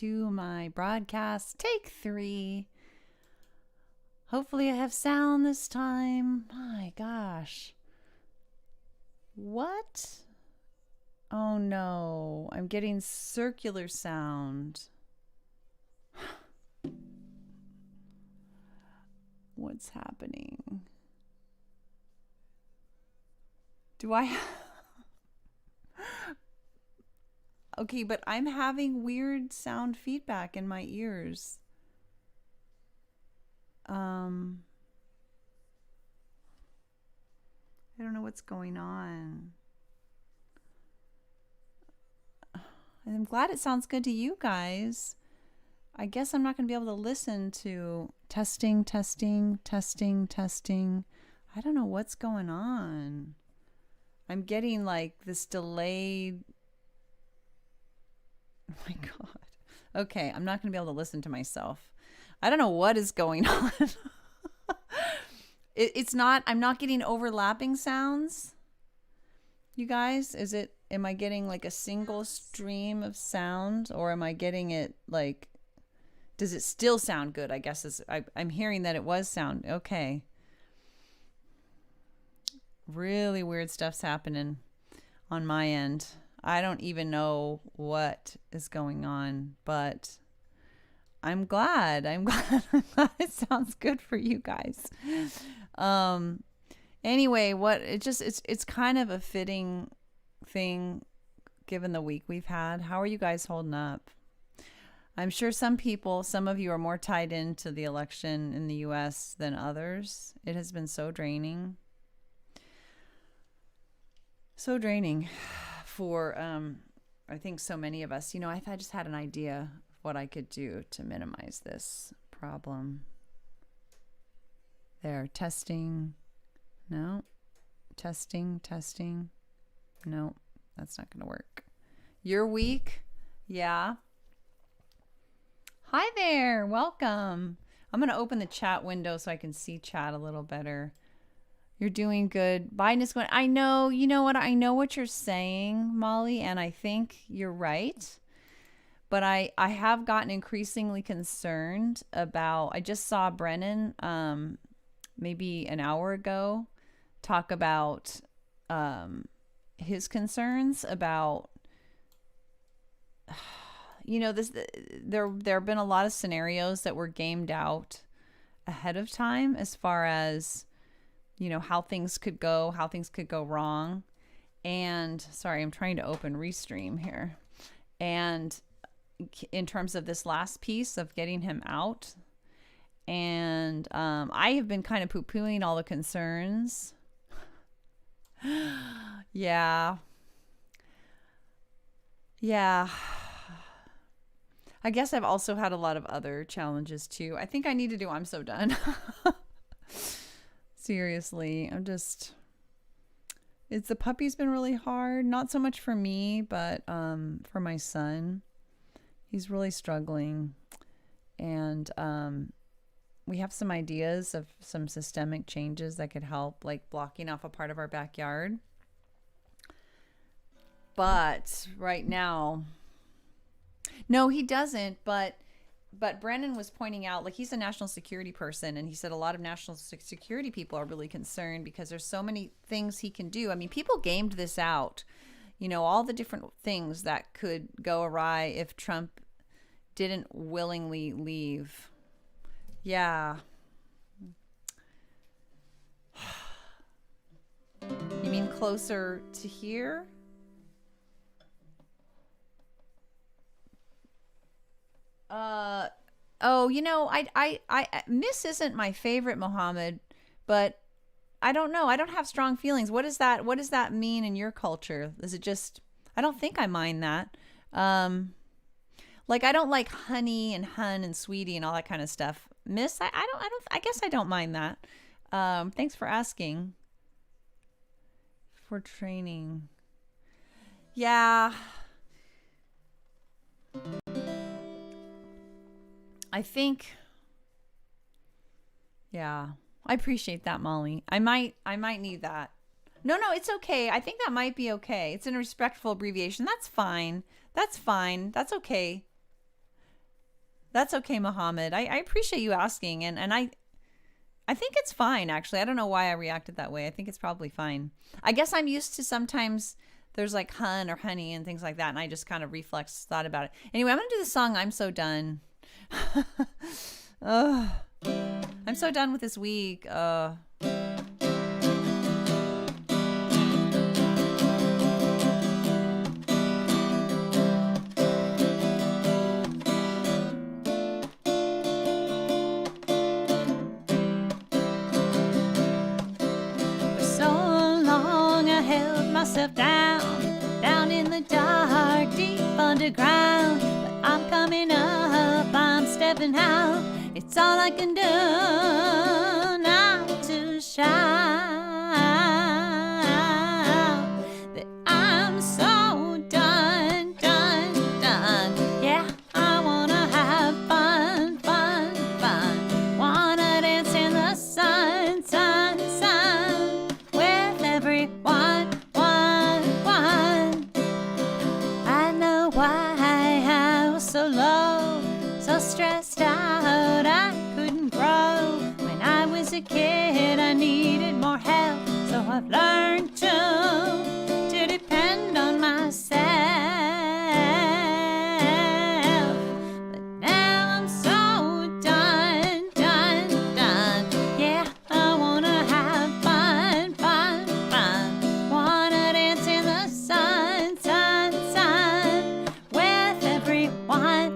to my broadcast. Take 3. Hopefully I have sound this time. My gosh. What? Oh no, I'm getting circular sound. What's happening? Do I... Okay, but I'm having weird sound feedback in my ears. I don't know what's going on. I'm glad it sounds good to you guys. I guess I'm not going to be able to listen to testing. I don't know what's going on. I'm getting like this delayed... Oh my God. Okay, I'm not going to be able to listen to myself. I don't know what is going on. It's not, I'm not getting overlapping sounds. You guys, am I getting like a single stream of sound, or am I getting it like, does it still sound good? I guess I'm hearing that it was sound. Okay. Really weird stuff's happening on my end. I don't even know what is going on, but I'm glad. I'm glad it sounds good for you guys. Anyway, it's kind of a fitting thing given the week we've had. How are you guys holding up? I'm sure some of you are more tied into the election in the US than others. It has been so draining. So draining for I think so many of us. I just had an idea of what I could do to minimize this problem. There, testing. No. Testing. No, that's not going to work. You're weak? Yeah. Hi there. Welcome. I'm going to open the chat window so I can see chat a little better. You're doing good. Biden is going, I know, you know what? I know what you're saying, Molly, and I think you're right. But I have gotten increasingly concerned about, I just saw Brennan maybe an hour ago talk about his concerns about, there have been a lot of scenarios that were gamed out ahead of time as far as, how things could go wrong. And sorry, I'm trying to open Restream here. And in terms of this last piece of getting him out, and I have been kind of poo-pooing all the concerns. Yeah. I guess I've also had a lot of other challenges too. I think I need to do I'm So Done. Seriously, the puppy's been really hard. Not so much for me, but for my son. He's really struggling. And we have some ideas of some systemic changes that could help, like blocking off a part of our backyard. But right now, no, he doesn't. But Brandon was pointing out, like, he's a national security person, and he said a lot of national security people are really concerned because there's so many things he can do. I mean, people gamed this out, all the different things that could go awry if Trump didn't willingly leave. Yeah. You mean closer to here? I Miss isn't my favorite, Mohammed, but I don't know. I don't have strong feelings. What does that mean in your culture? Is it just, I don't think I mind that. Like, I don't like honey and hun and sweetie and all that kind of stuff. Miss, I guess I don't mind that. Thanks for asking. For training. Yeah. I think, yeah, I appreciate that, Molly. I might need that. No, it's okay. I think that might be okay. It's a respectful abbreviation. That's fine. That's okay. That's okay, Mohammed. I appreciate you asking, and I think it's fine, actually. I don't know why I reacted that way. I think it's probably fine. I guess I'm used to sometimes there's like hun or honey and things like that, and I just kind of reflex thought about it. Anyway, I'm going to do the song I'm So Done. Ugh. I'm so done with this week. Myself down in the dark, deep underground. But I'm coming up, I'm stepping out. It's all I can do now to shout that I'm so done, done, done. Yeah, I wanna have fun, fun, fun. Wanna dance in the sun, sun, sun with everyone. So low, so stressed out, I couldn't grow. When I was a kid, I needed more help, so I've learned to depend on myself. But now I'm so done, done, done. Yeah, I wanna have fun, fun, fun. Wanna dance in the sun, sun, sun with everyone.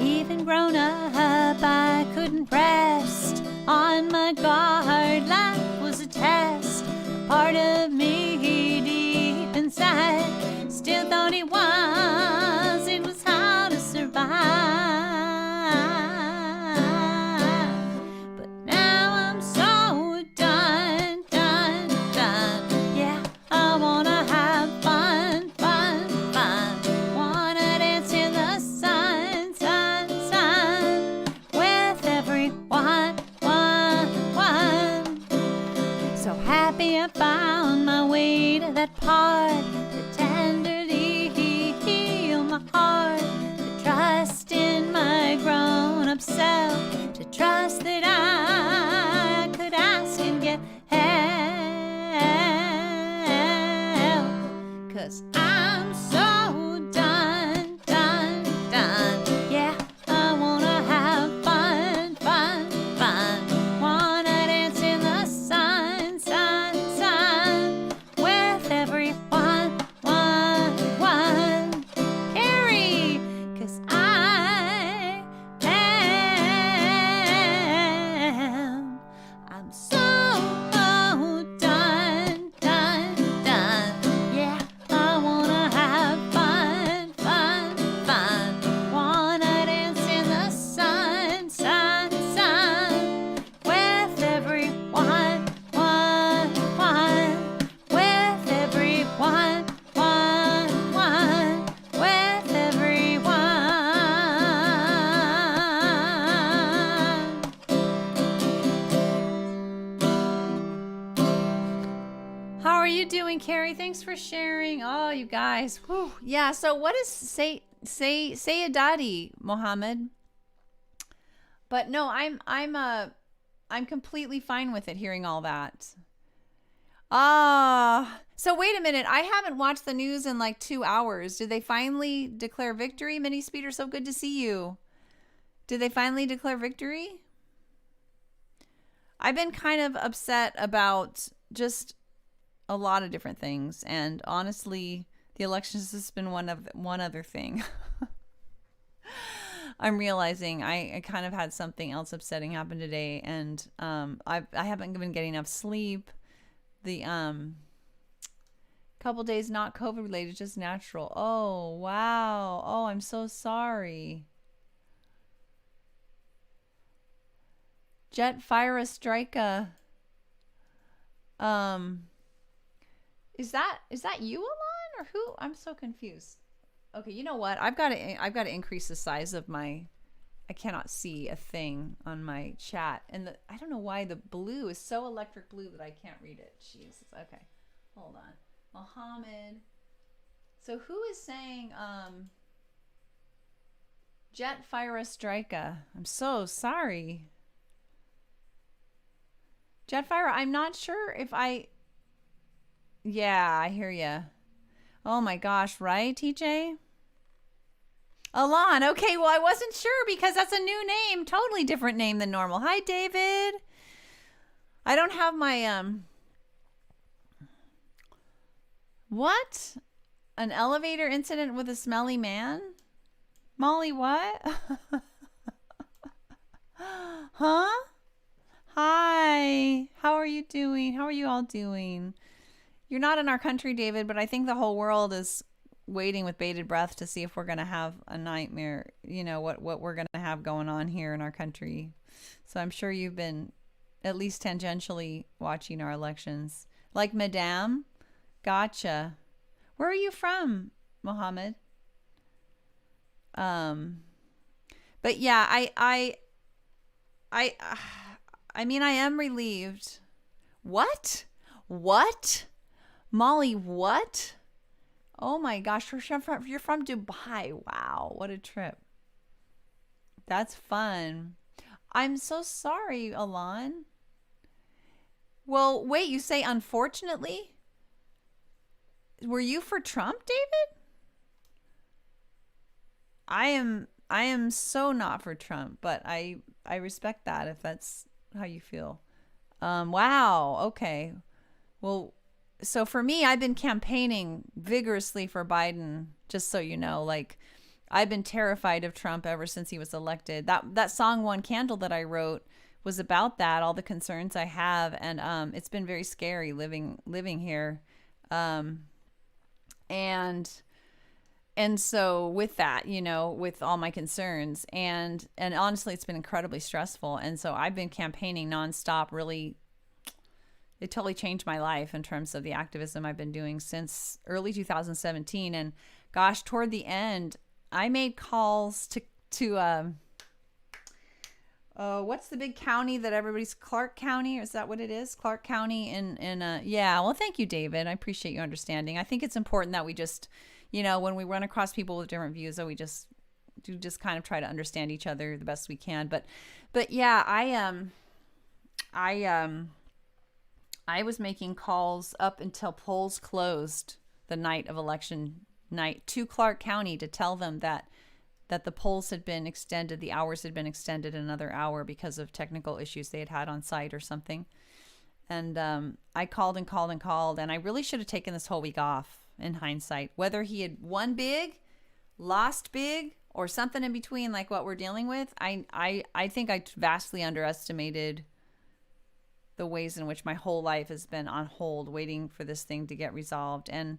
Even grown up, I couldn't rest on my guard. Life was a test. Part of me deep inside still thought it was how to survive. But now I'm so done, done, done. Yeah, I wanna have fun, fun, fun. Wanna dance in the sun, sun, sun with everyone, one. So happy I found my way to that part that tenderly healed my heart. To trust in my grown-up self, to trust that I could ask and get help. 'Cause I'm so done, done, done. Yeah, I wanna have fun, fun, fun. Wanna dance in the sun, sun, sun with everyone, one. Carrie, 'cause I I'm so done, done, done. Yeah, I wanna have fun, fun, fun. Wanna dance in the sun, sun, sun with everyone, one. With everyone, one. With everyone. How are you doing, Carrie? Thanks for sharing. Oh, you guys. Whew. Yeah, so what is say a daddy, Mohammed? But no, I'm completely fine with it, hearing all that. So wait a minute. I haven't watched the news in like 2 hours. Did they finally declare victory? Mini Speeder, so good to see you. Did they finally declare victory? I've been kind of upset about just a lot of different things, and honestly, the elections has been one other thing. I'm realizing I kind of had something else upsetting happen today, and I haven't been getting enough sleep. The couple days not COVID related, just natural. Oh wow. Oh, I'm so sorry. Jetfire Strika. Is that you, Alon, or who? I'm so confused. Okay, you know what? I've got to increase the size of my. I cannot see a thing on my chat, and I don't know why the blue is so electric blue that I can't read it. Jesus. Okay, hold on, Mohammed. So who is saying Jetfire Strika. I'm so sorry. Jetfire, I'm not sure if I. Yeah, I hear you. Oh my gosh, right, TJ? Alon. Okay, well, I wasn't sure because that's a new name. Totally different name than normal. Hi, David. I don't have my. What? An elevator incident with a smelly man? Molly, what? Huh? Hi. How are you doing? How are you all doing? You're not in our country, David, but I think the whole world is waiting with bated breath to see if we're going to have a nightmare, what we're going to have going on here in our country. So I'm sure you've been at least tangentially watching our elections. Like Madame? Gotcha. Where are you from, Mohammed? Um, but yeah, I, I mean, I am relieved. What? What? Molly, what? Oh my gosh, you're from Dubai. Wow, what a trip. That's fun. I'm so sorry, Alon. Well, wait, you say unfortunately? Were you for Trump, David? I am so not for Trump, but I respect that if that's how you feel. Wow, okay. Well, so for me, I've been campaigning vigorously for Biden, just so you know. Like, I've been terrified of Trump ever since he was elected. That song One Candle that I wrote was about that, all the concerns I have, and it's been very scary living here. Um and so with that, with all my concerns, and honestly it's been incredibly stressful, and so I've been campaigning nonstop. Really, it totally changed my life in terms of the activism I've been doing since early 2017. And gosh, toward the end, I made calls to what's the big county that everybody's, Clark County, or is that what it is? Clark County in yeah. Well, thank you, David. I appreciate you understanding. I think it's important that we just, when we run across people with different views, that we just kind of try to understand each other the best we can. But yeah, I was making calls up until polls closed the night of election night to Clark County to tell them that the polls had been extended, the hours had been extended another hour because of technical issues they had on site or something. And I called and called and called, and I really should have taken this whole week off in hindsight. Whether he had won big, lost big, or something in between like what we're dealing with, I think I vastly underestimated the ways in which my whole life has been on hold waiting for this thing to get resolved. And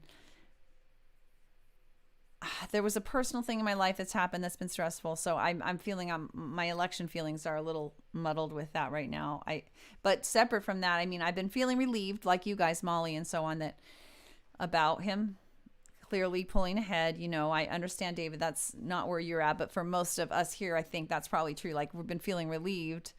there was a personal thing in my life that's happened that's been stressful, so I'm feeling my election feelings are a little muddled with that right now. But separate from that, I mean, I've been feeling relieved, like you guys, Molly, and so on, that about him clearly pulling ahead. I understand, David, that's not where you're at, but for most of us here, I think that's probably true. Like, we've been feeling relieved.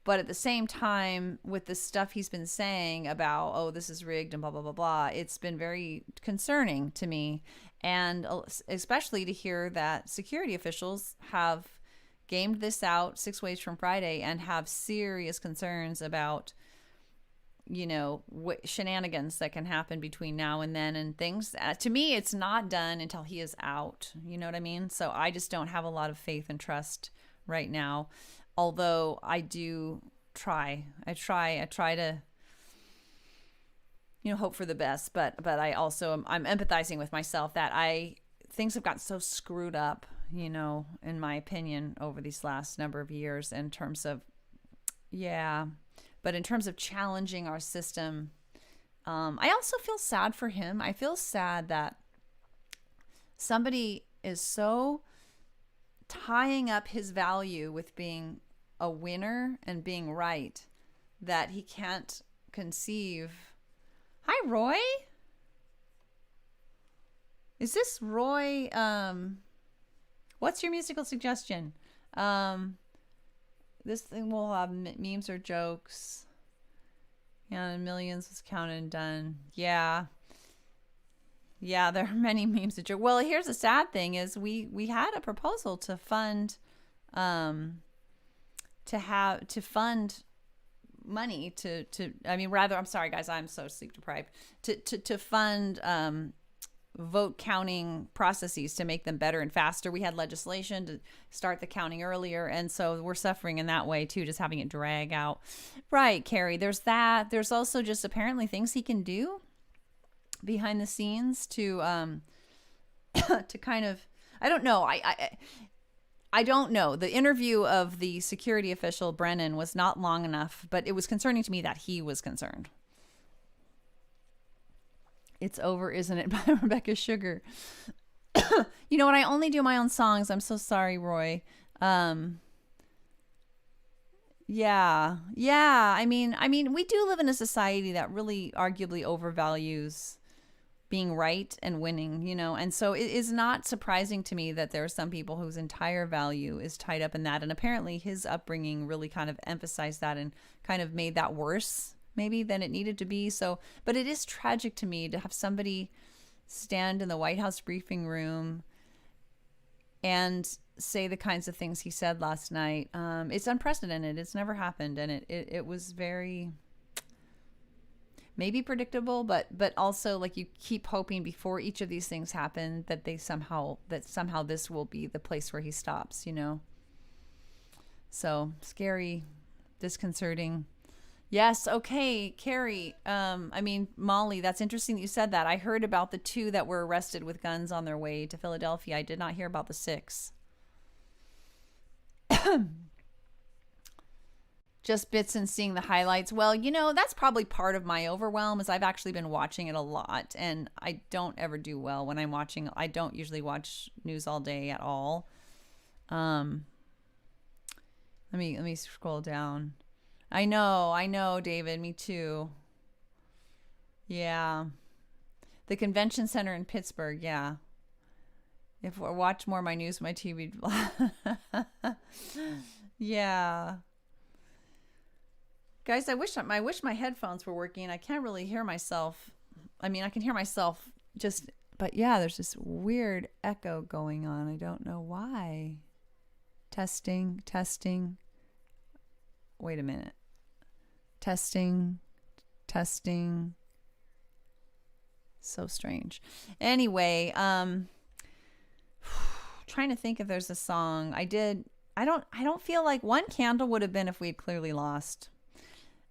But at the same time, with the stuff he's been saying about, oh, this is rigged and blah, blah, blah, blah, it's been very concerning to me. And especially to hear that security officials have gamed this out 6 ways from Friday and have serious concerns about, shenanigans that can happen between now and then and things. To me, it's not done until he is out. You know what I mean? So I just don't have a lot of faith and trust right now. Although I do try. I try to, hope for the best, but I also I'm empathizing with myself that things have gotten so screwed up, in my opinion, over these last number of years in terms of, yeah, but in terms of challenging our system. I also feel sad for him. I feel sad that somebody is so tying up his value with being a winner and being right that he can't conceive. Hi, Roy. Is this Roy? What's your musical suggestion? This thing will have memes or jokes. Yeah, and millions was counted and done. Yeah. Yeah, there are many memes that joke. Well, here's the sad thing is we had a proposal to fund um to fund money to I mean rather I'm sorry guys, I'm so sleep deprived. To fund vote counting processes to make them better and faster. We had legislation to start the counting earlier, and so we're suffering in that way too, just having it drag out. Right, Carrie, there's that. There's also just apparently things he can do behind the scenes to to kind of I don't know. I don't know. The interview of the security official Brennan was not long enough, but it was concerning to me that he was concerned. It's Over, Isn't It, by Rebecca Sugar. You know what? I only do my own songs. I'm so sorry, Roy. Yeah. Yeah. I mean, we do live in a society that really arguably overvalues being right and winning, and so it is not surprising to me that there are some people whose entire value is tied up in that. And apparently his upbringing really kind of emphasized that and kind of made that worse maybe than it needed to be. So, but it is tragic to me to have somebody stand in the White House briefing room and say the kinds of things he said last night. It's unprecedented. It's never happened. And it was very maybe predictable, but also like you keep hoping before each of these things happen that somehow this will be the place where he stops, So scary, disconcerting. Yes. Okay. Carrie. Molly, that's interesting that you said that. I heard about the 2 that were arrested with guns on their way to Philadelphia. I did not hear about the 6. Just bits and seeing the highlights. Well, that's probably part of my overwhelm is I've actually been watching it a lot, and I don't ever do well when I'm watching. I don't usually watch news all day at all. Let me scroll down. I know, David, me too. Yeah. The convention center in Pittsburgh, yeah. If I watch more of my news, my TV. Yeah. Guys, I wish my headphones were working. I can't really hear myself. I mean, I can hear myself but yeah, there's this weird echo going on. I don't know why. Testing. Wait a minute. Testing. So strange. Anyway, trying to think if there's a song. I don't feel like One Candle would have been if we had clearly lost.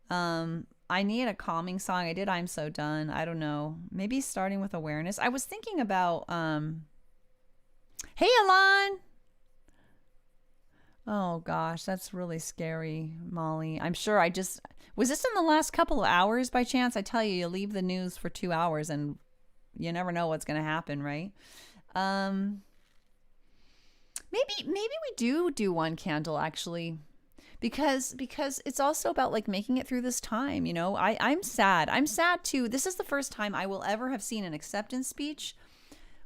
I need a calming song. I did I'm So Done. I don't know. Maybe starting with Awareness. I was thinking about hey Alon. Oh gosh, that's really scary, Molly. I'm sure was this in the last couple of hours by chance? I tell you, you leave the news for 2 hours and you never know what's going to happen, right? Maybe we do One Candle actually. Because it's also about like making it through this time, I'm sad. I'm sad too. This is the first time I will ever have seen an acceptance speech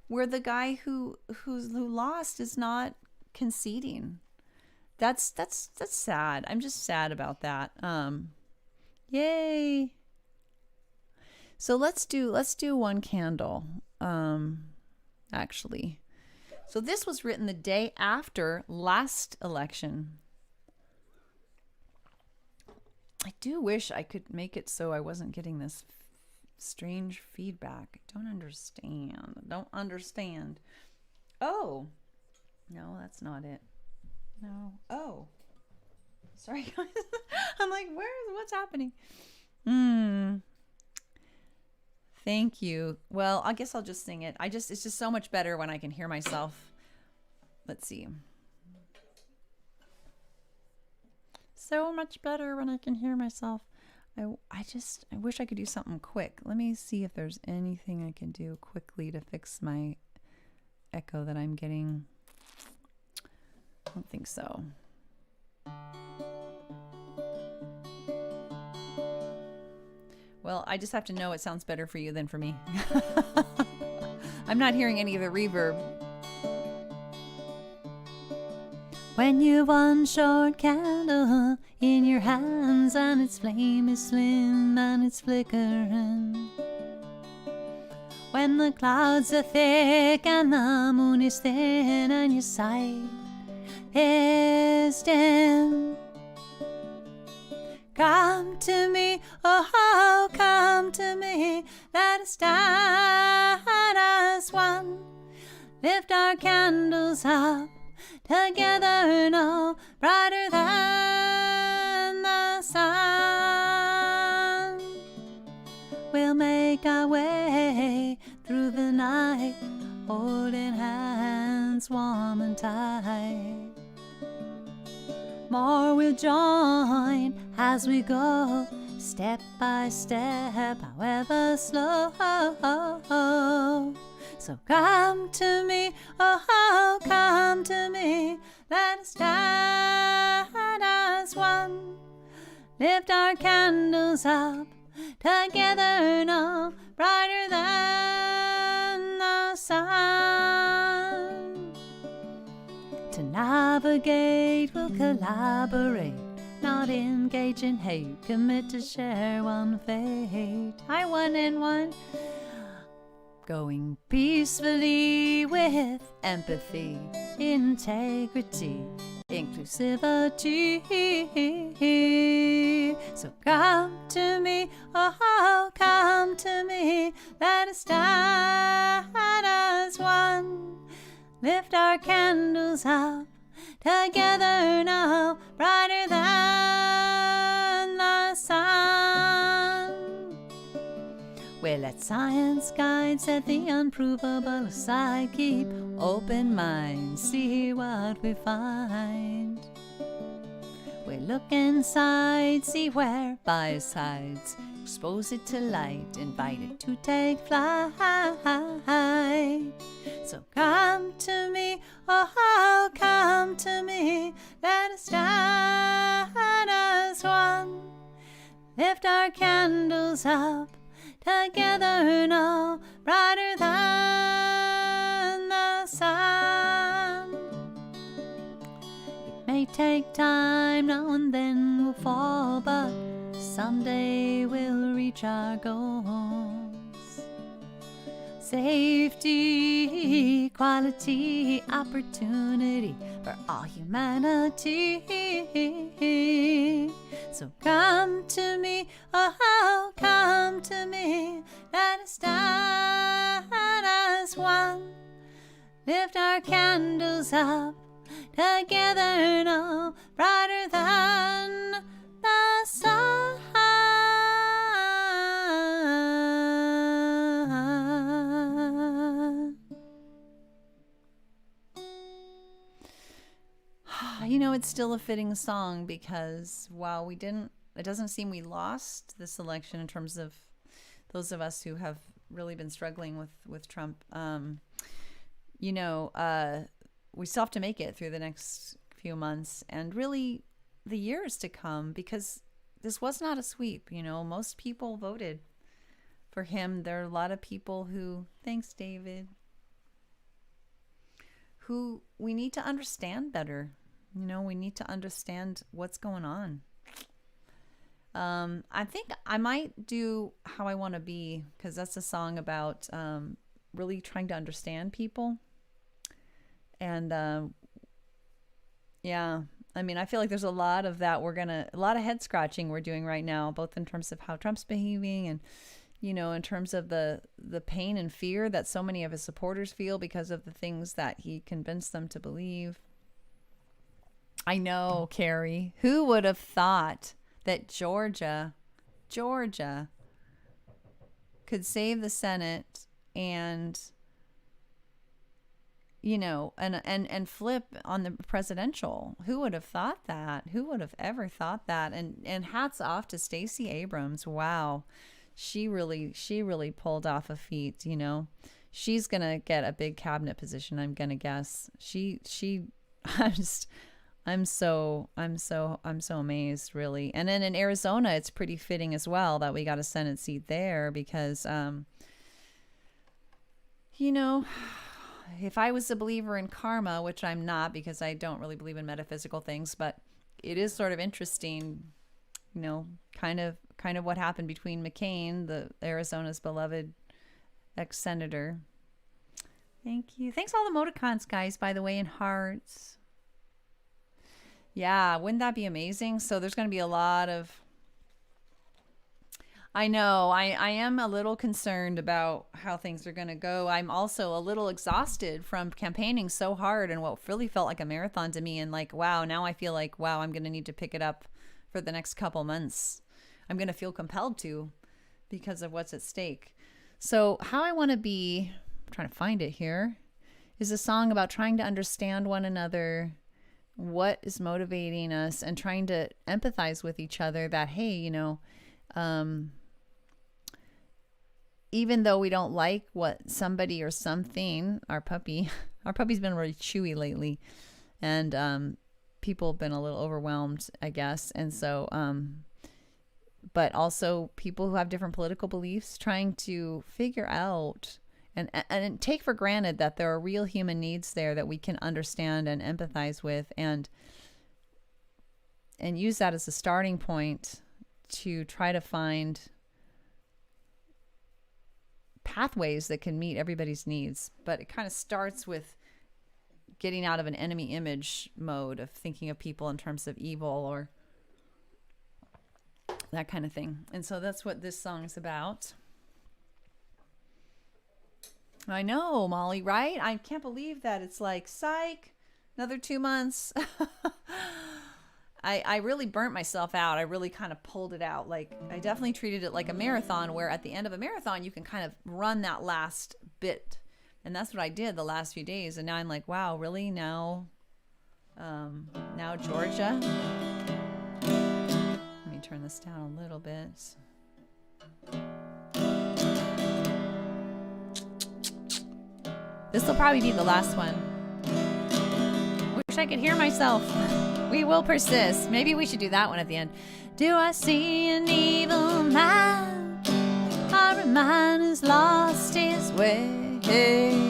where the guy who lost is not conceding. That's sad. I'm just sad about that. Yay. So let's do One Candle. Actually. So this was written the day after last election. I do wish I could make it so I wasn't getting this strange feedback. I don't understand. Oh. No, that's not it. No. Oh. Sorry, guys. I'm like, what's happening? Thank you. Well, I guess I'll just sing it. It's just so much better when I can hear myself. Let's see. So much better when I can hear myself. I wish I could do something quick. Let me see if there's anything I can do quickly to fix my echo that I'm getting. I don't think so. Well, I just have to know it sounds better for you than for me. I'm not hearing any of the reverb. When you've one short candle in your hands and its flame is slim and it's flickering. When the clouds are thick and the moon is thin and your sight is dim, come to me, oh, come to me. Let us stand as one. Lift our candles up together, no brighter than the sun. We'll make our way through the night, holding hands warm and tight. More will join as we go, step by step, however slow. So come to me, oh, come to me. Let us stand as one. Lift our candles up together, no brighter than the sun. To navigate, we'll collaborate, not engage in hate, commit to share one fate. Hi, one and one. Going peacefully with empathy, integrity, inclusivity. So come to me, oh, come to me. Let us stand as one. Lift our candles up together now, brighter than the sun. We let science guide, set the unprovable aside. Keep open minds, see what we find. We look inside, see where bias hides. Expose it to light, invite it to take flight. So come to me, oh, come to me. Let us stand as one. Lift our candles up together, no brighter than the sun. It may take time, now and then we'll fall, but someday we'll reach our goals. Safety, equality, opportunity for all humanity. So come to me, oh, come to me. Let us stand as one. Lift our candles up together, no brighter than the sun. You know, it's still a fitting song because while it doesn't seem we lost this election in terms of those of us who have really been struggling with Trump, we still have to make it through the next few months and really the years to come, because this was not a sweep. You know, most people voted for him. There are a lot of people who, thanks, David, who we need to understand better. You know, we need to understand what's going on. I think I might do How I Want to Be, because that's a song about really trying to understand people. And yeah, I mean, I feel like there's a lot of that a lot of head scratching we're doing right now, both in terms of how Trump's behaving and, you know, in terms of the pain and fear that so many of his supporters feel because of the things that he convinced them to believe. I know, Carrie. Who would have thought that Georgia could save the Senate and, you know, and flip on the presidential? Who would have thought that? Who would have ever thought that? And hats off to Stacey Abrams. Wow. She really pulled off a feat, you know. She's going to get a big cabinet position, I'm going to guess. I'm so amazed, really. And then in Arizona, it's pretty fitting as well that we got a Senate seat there because, you know, if I was a believer in karma, which I'm not because I don't really believe in metaphysical things, but it is sort of interesting, you know, kind of what happened between McCain, Arizona's beloved ex-senator. Thank you. Thanks all the emoticons, guys, by the way, and hearts. Yeah, wouldn't that be amazing? So there's going to be a lot of... I know. I am a little concerned about how things are going to go. I'm also a little exhausted from campaigning so hard and what really felt like a marathon to me. And like, wow, now I feel like, wow, I'm going to need to pick it up for the next couple months. I'm going to feel compelled to because of what's at stake. So how I want to be, I'm trying to find it here, is a song about trying to understand one another, what is motivating us, and trying to empathize with each other that, hey, you know, even though we don't like what somebody or something, our puppy's been really chewy lately, and people have been a little overwhelmed, I guess. And so, but also people who have different political beliefs, trying to figure out and take for granted that there are real human needs there that we can understand and empathize with, and use that as a starting point to try to find pathways that can meet everybody's needs. But it kind of starts with getting out of an enemy image mode of thinking of people in terms of evil or that kind of thing. And so that's what this song is about. I know, Molly, right? I can't believe that it's like, psych, another 2 months. I really burnt myself out. I really kind of pulled it out. Like, I definitely treated it like a marathon, where at the end of a marathon, you can kind of run that last bit. And that's what I did the last few days. And now I'm like, wow, really? Now Georgia? Let me turn this down a little bit. This will probably be the last one. Wish I could hear myself. We will persist. Maybe we should do that one at the end. Do I see an evil man? Or a man who's lost his way? Do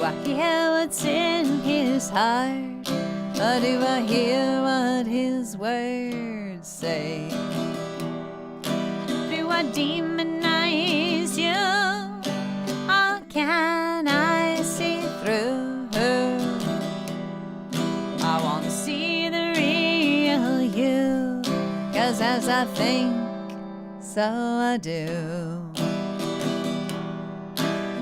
I hear what's in his heart? Or do I hear what his words say? Do I demonize you? Or can I see through? I want to see the real you, 'cause as I think, so I do.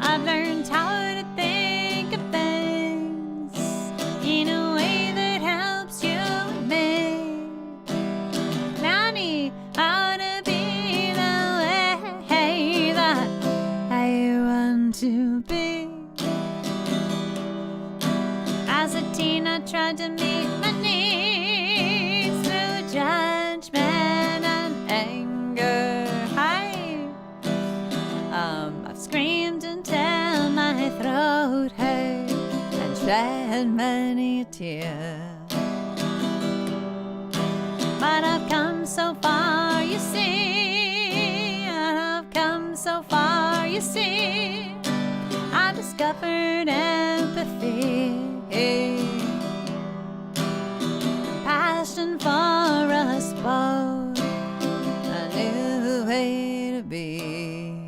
I've learned how to think of things in a way that helps you and me. I need how to be the way that I want to be. As a teen, I tried to meet my needs through judgment and anger. I've screamed until my throat hurt and shed many a tear. But I've come so far, you see. I've come so far, you see. I discovered empathy, passion for us both, a new way to be.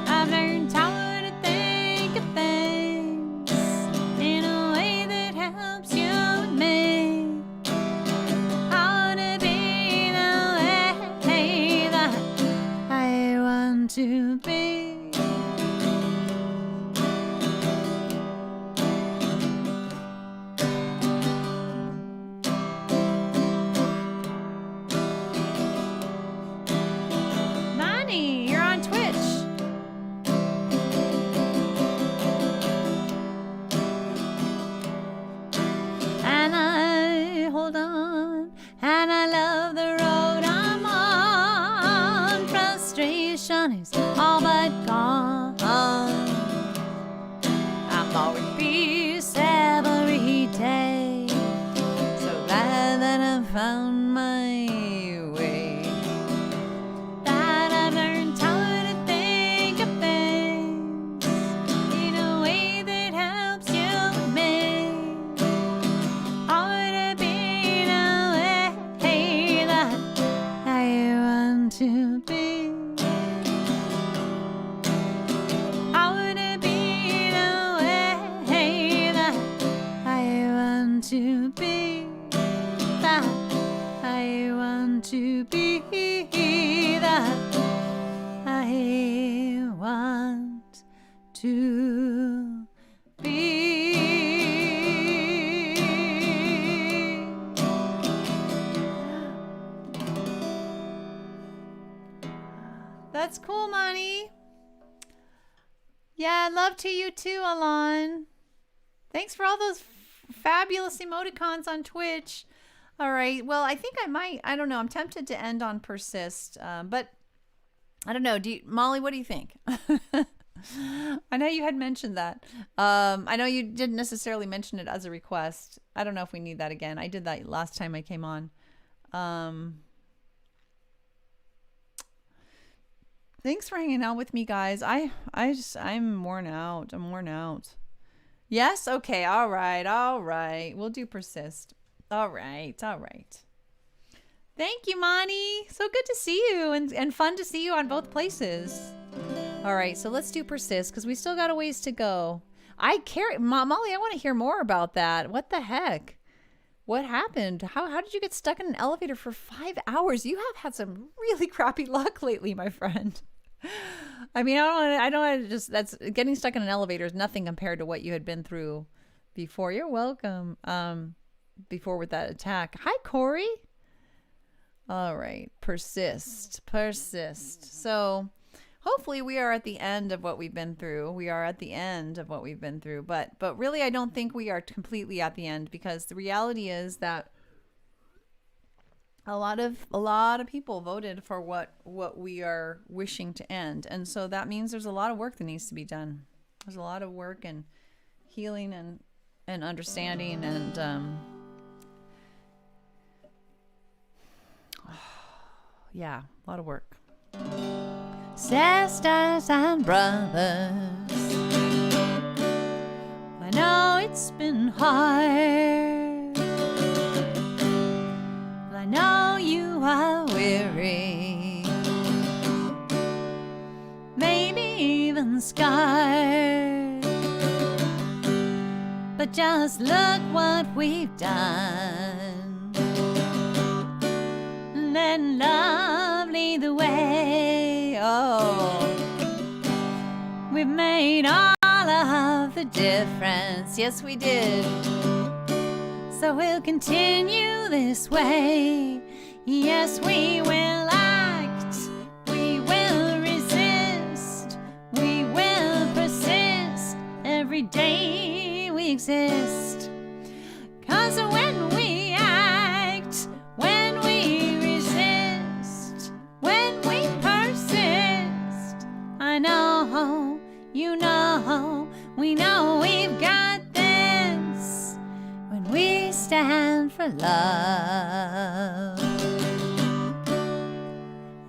I've learned how to think of things in a way that helps you and me. How to be the way that I want to be. Is all but gone. I'm more at peace every day. So glad that I found my way. That I've learned how to think of things in a way that helps you and me. How to be the way that I want to be. to be. That's cool, Monty. Yeah, love to you too, Alon. Thanks for all those fabulous emoticons on Twitch. All right. Well, I think I don't know. I'm tempted to end on persist. But I don't know. Molly, what do you think? I know you had mentioned that. I know you didn't necessarily mention it as a request. I don't know if we need that again. I did that last time I came on. Thanks for hanging out with me, guys. I'm worn out. I'm worn out. Yes? Okay. All right. We'll do persist. All right. Thank you, Monty. So good to see you and fun to see you on both places. All right. So let's do persist because we still got a ways to go. Molly, I want to hear more about that. What the heck? What happened? How did you get stuck in an elevator for 5 hours? You have had some really crappy luck lately, my friend. I mean, I don't want to just, that's getting stuck in an elevator is nothing compared to what you had been through before. You're welcome. Before with that attack. Hi, Corey. All right. Persist. So hopefully we are at the end of what we've been through. But really, I don't think we are completely at the end because the reality is that a lot of people voted for what we are wishing to end. And so that means there's a lot of work that needs to be done. There's a lot of work and healing and understanding and yeah, a lot of work. Sisters and brothers, I know it's been hard. I know you are weary, maybe even scarred. But just look what we've done, and love lead the way. Oh, we've made all of the difference. Yes, we did. So we'll continue this way. Yes, we will act. We will resist. We will persist. Every day we exist. 'Cause when we act, when we resist, when we persist, I know, you know, we know we've got this. When we stand for love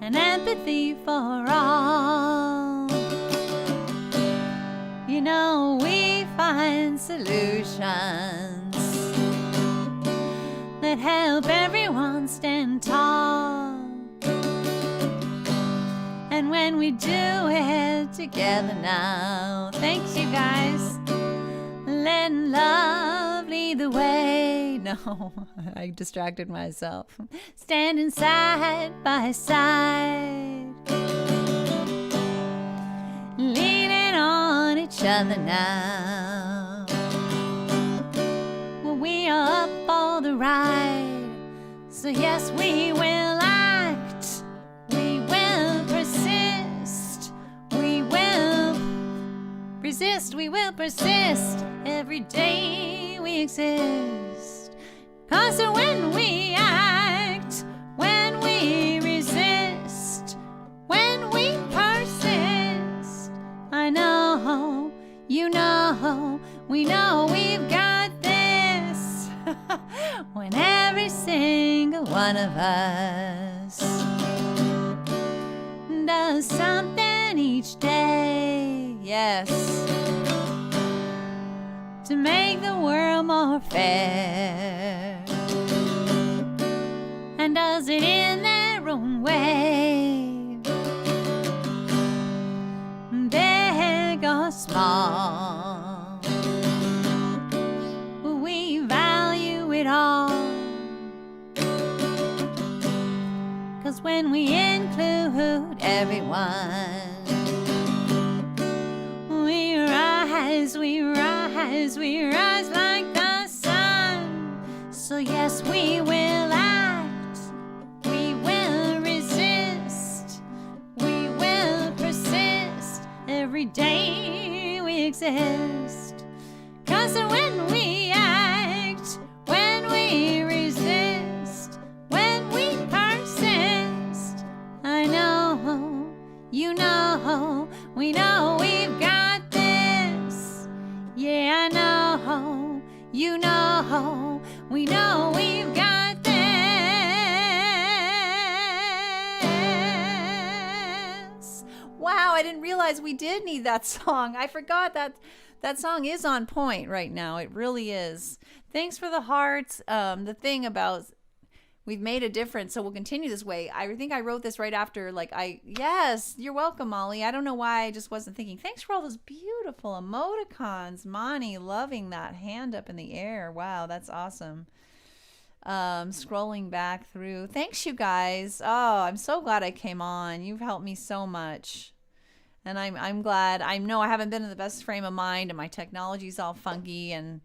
and empathy for all, you know we find solutions that help everyone stand tall. And when we do it together now, thanks you guys, let love lead the way. No, I distracted myself. Standing side by side, leaning on each other now. Well, we are up for the ride, so yes, we will act. We will persist. We will resist. We will persist. Every day we exist. 'Cause when we act, when we resist, when we persist, I know, you know, we know we've got this. When every single one of us does something each day, yes, to make the world more fair, and does it in their own way, big or small, we value it all. 'Cause when we include everyone, we're we rise like the sun. So yes, we will act, we will resist, we will persist, every day we exist. 'Cause when we act, when we resist, when we persist, I know, you know, we know we've got this. Yeah, I know, you know, we know we've got this. Wow, I didn't realize we did need that song. I forgot that song is on point right now. It really is. Thanks for the hearts. The thing about we've made a difference, so we'll continue this way. I think I wrote this right after, yes, you're welcome, Molly. I don't know why I just wasn't thinking. Thanks for all those beautiful emoticons. Mani, loving that hand up in the air. Wow, that's awesome. Scrolling back through. Thanks, you guys. Oh, I'm so glad I came on. You've helped me so much. And I'm glad. I know I haven't been in the best frame of mind, and my technology's all funky, and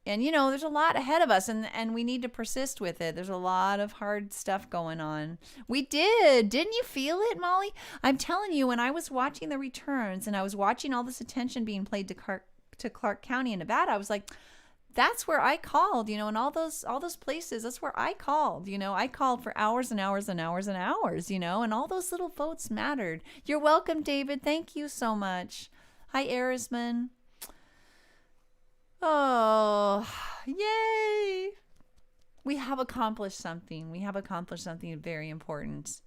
there's a lot ahead of us, and we need to persist with it. There's a lot of hard stuff going on. We didn't you feel it, Molly? I'm telling you, when I was watching the returns and I was watching all this attention being played to Clark County in Nevada, I was like, that's where I called, and all those places, that's where I called. I called for hours and hours and hours and hours, and all those little votes mattered. You're welcome, David. Thank you so much. Hi, Arisman. Oh, yay. We have accomplished something. We have accomplished something very important.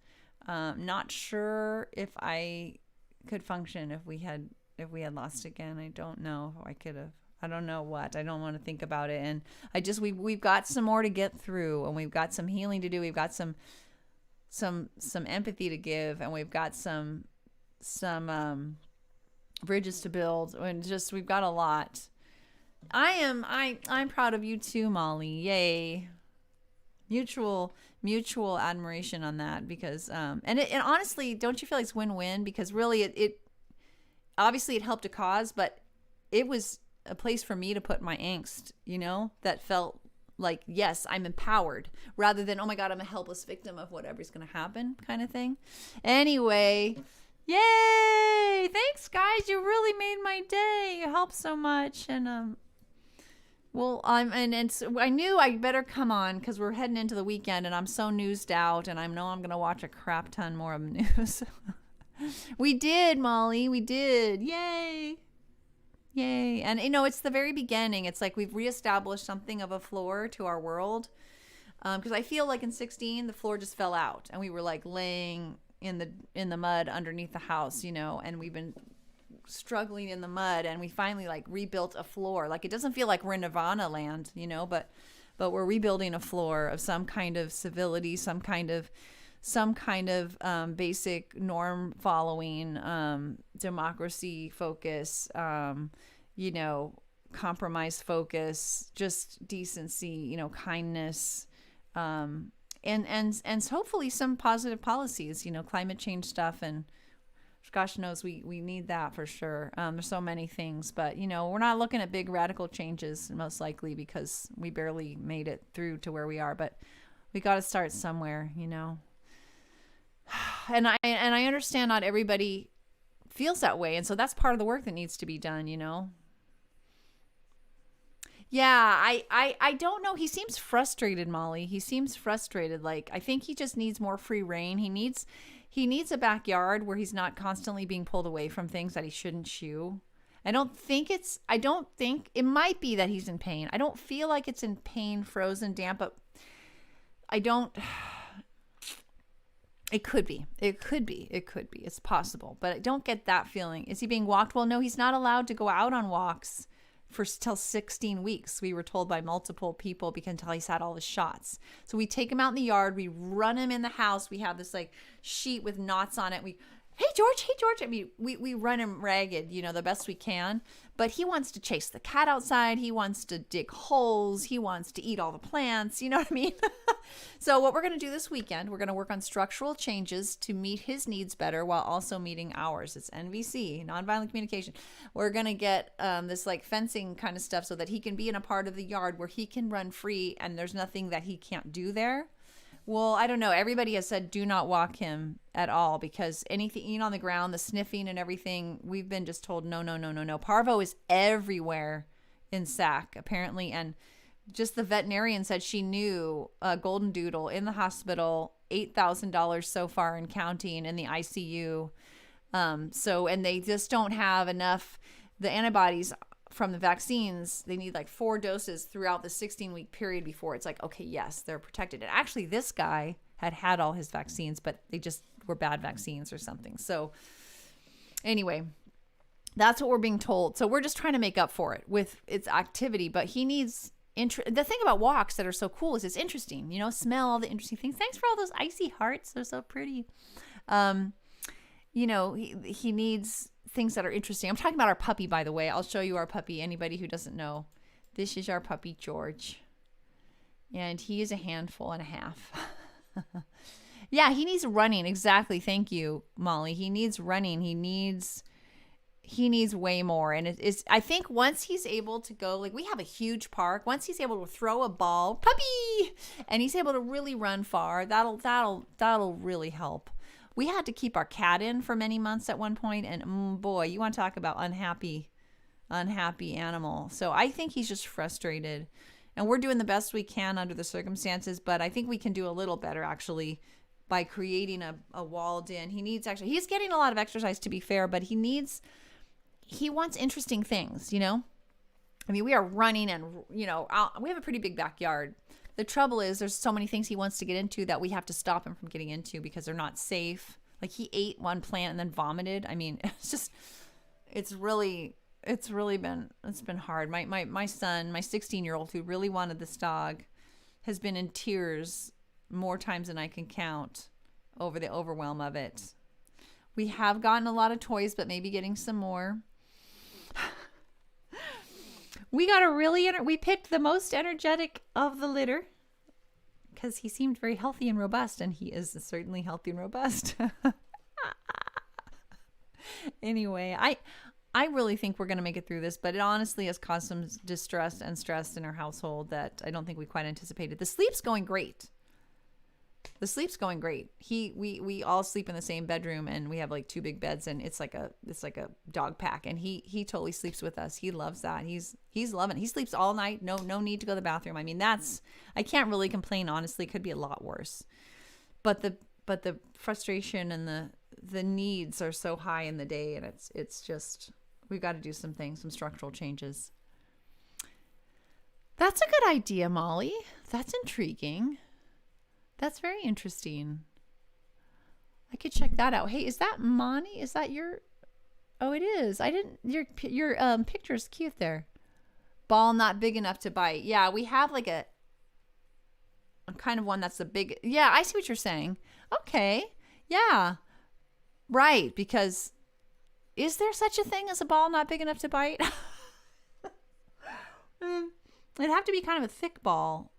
Not sure if I could function if we had lost again. I don't know if I could have. I don't know what. I don't want to think about it. And we've got some more to get through, and we've got some healing to do. We've got some empathy to give, and we've got some bridges to build, and we've got a lot. I'm proud of you too, Molly. Yay. Mutual admiration on that, because and honestly, don't you feel like it's win-win? Because really it obviously it helped a cause, but it was a place for me to put my angst, that felt like, yes, I'm empowered, rather than, oh my God, I'm a helpless victim of whatever's going to happen kind of thing. Anyway, yay. Thanks, guys. You really made my day. You helped so much. And, well, so I knew I better come on because we're heading into the weekend, and I'm so newsed out, and I know I'm going to watch a crap ton more of the news. We did, Molly. We did. Yay. Yay. And, it's the very beginning. It's like we've reestablished something of a floor to our world. Because I feel like in 2016, the floor just fell out, and we were like laying in the mud underneath the house, and we've been struggling in the mud, and we finally rebuilt a floor. It doesn't feel like we're in Nirvana land, but we're rebuilding a floor of some kind of civility, some kind of basic norm following, democracy focus, compromise focus, just decency, kindness, and hopefully some positive policies, climate change stuff, and gosh knows we need that for sure. There's so many things, but we're not looking at big radical changes most likely, because we barely made it through to where we are, but we got to start somewhere, And I understand not everybody feels that way, and so that's part of the work that needs to be done, Yeah, I don't know. He seems frustrated, Molly. He seems frustrated. I think he just needs more free reign. He needs a backyard where he's not constantly being pulled away from things that he shouldn't chew. I don't think it might be that he's in pain. I don't feel like it's in pain, frozen, damp, but it could be. It's possible, but I don't get that feeling. Is he being walked? Well, no, he's not allowed to go out on walks till 16 weeks. We were told by multiple people until he's had all his shots. So we take him out in the yard. We run him in the house. We have this sheet with knots on it. Hey, George. I mean, we run him ragged, the best we can. But he wants to chase the cat outside. He wants to dig holes. He wants to eat all the plants. You know what I mean? So what we're going to do this weekend, we're going to work on structural changes to meet his needs better while also meeting ours. It's NVC, nonviolent communication. We're going to get this like fencing kind of stuff so that he can be in a part of the yard where he can run free and there's nothing that he can't do there. Well, I don't know. Everybody has said do not walk him at all because anything on the ground, the sniffing and everything, we've been just told no, no, no, no, no. Parvo is everywhere in Sac, apparently, and just the veterinarian said she knew a golden doodle in the hospital, $8,000 so far and counting in the ICU. And they just don't have enough. The antibodies from the vaccines, they need like 4 doses throughout the 16-week period before it's like, okay, yes, they're protected. And actually, this guy had all his vaccines, but they just were bad vaccines or something. So anyway, that's what we're being told. So we're just trying to make up for it with its activity, but he needs... The thing about walks that are so cool is it's interesting, smell all the interesting things. Thanks for all those icy hearts. They're so pretty. He needs things that are interesting. I'm talking about our puppy, by the way. I'll show you our puppy. Anybody who doesn't know, this is our puppy, George. And he is a handful and a half. Yeah, he needs running. Exactly. Thank you, Molly. He needs running. He needs way more. And it is, I think once he's able to go, like we have a huge park, once he's able to throw a ball, puppy, and he's able to really run far, that'll really help. We had to keep our cat in for many months at one point, and boy, you want to talk about unhappy animal. So I think he's just frustrated, and we're doing the best we can under the circumstances, but I think we can do a little better actually by creating a walled in. He's getting a lot of exercise, to be fair, but he wants interesting things, I mean, we are running and, we have a pretty big backyard. The trouble is there's so many things he wants to get into that we have to stop him from getting into because they're not safe. Like he ate one plant and then vomited. I mean, it's been hard. My son, my 16-year-old who really wanted this dog has been in tears more times than I can count over the overwhelm of it. We have gotten a lot of toys, but maybe getting some more. We picked the most energetic of the litter because he seemed very healthy and robust, and he is certainly healthy and robust. Anyway, I really think we're going to make it through this, but it honestly has caused some distress and stress in our household that I don't think we quite anticipated. The sleep's going great. We all sleep in the same bedroom, and we have like 2 big beds, and it's like a dog pack, and he totally sleeps with us. He loves that. He's loving it. He sleeps all night. No need to go to the bathroom. I mean, I can't really complain. Honestly, it could be a lot worse. But the frustration and the needs are so high in the day, and it's just, we've got to do some structural changes. That's a good idea, Molly. That's intriguing. That's very interesting. I could check that out. Hey, is that Monty? Is that your... Oh, it is. Your picture's cute there. Ball not big enough to bite. Yeah, we have like a kind of one that's the big... Yeah, I see what you're saying. Okay. Yeah. Right, because is there such a thing as a ball not big enough to bite? It'd have to be kind of a thick ball.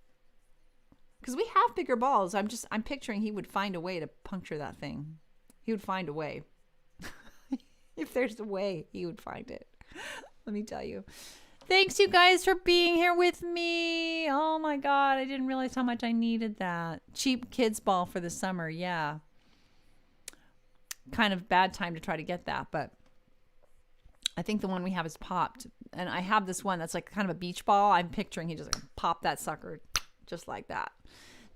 Because we have bigger balls. I'm picturing he would find a way to puncture that thing. He would find a way. If there's a way, he would find it. Let me tell you. Thanks, you guys, for being here with me. Oh, my God. I didn't realize how much I needed that. Cheap kids ball for the summer. Yeah. Kind of bad time to try to get that, but I think the one we have is popped. And I have this one that's like kind of a beach ball. I'm picturing he just like pop that sucker just like that.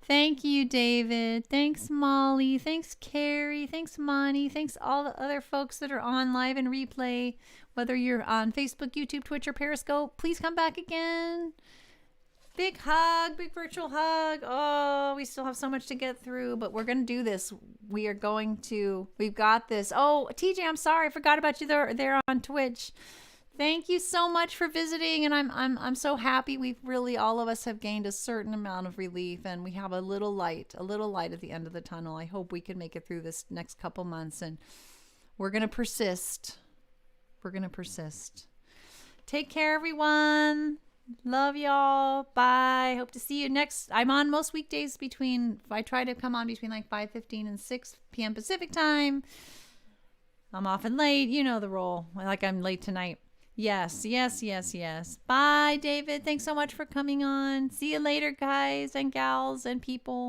Thank you, David. Thanks, Molly. Thanks, Carrie. Thanks, Monty. Thanks, all the other folks that are on live and replay. Whether you're on Facebook, YouTube, Twitch, or Periscope, please come back again. Big hug, big virtual hug. Oh, we still have so much to get through, but we're going to do this. We've got this. Oh, TJ, I'm sorry. I forgot about you there on Twitch. Thank you so much for visiting, and I'm so happy. We've really, all of us have gained a certain amount of relief, and we have a little light at the end of the tunnel. I hope we can make it through this next couple months, and we're going to persist. Take care, everyone. Love y'all. Bye. Hope to see you next. I'm on most weekdays I try to come on between like 5:15 and 6 p.m. Pacific time. I'm often late. You know the role. Like I'm late tonight. Yes. Bye, David. Thanks so much for coming on. See you later, guys and gals and people.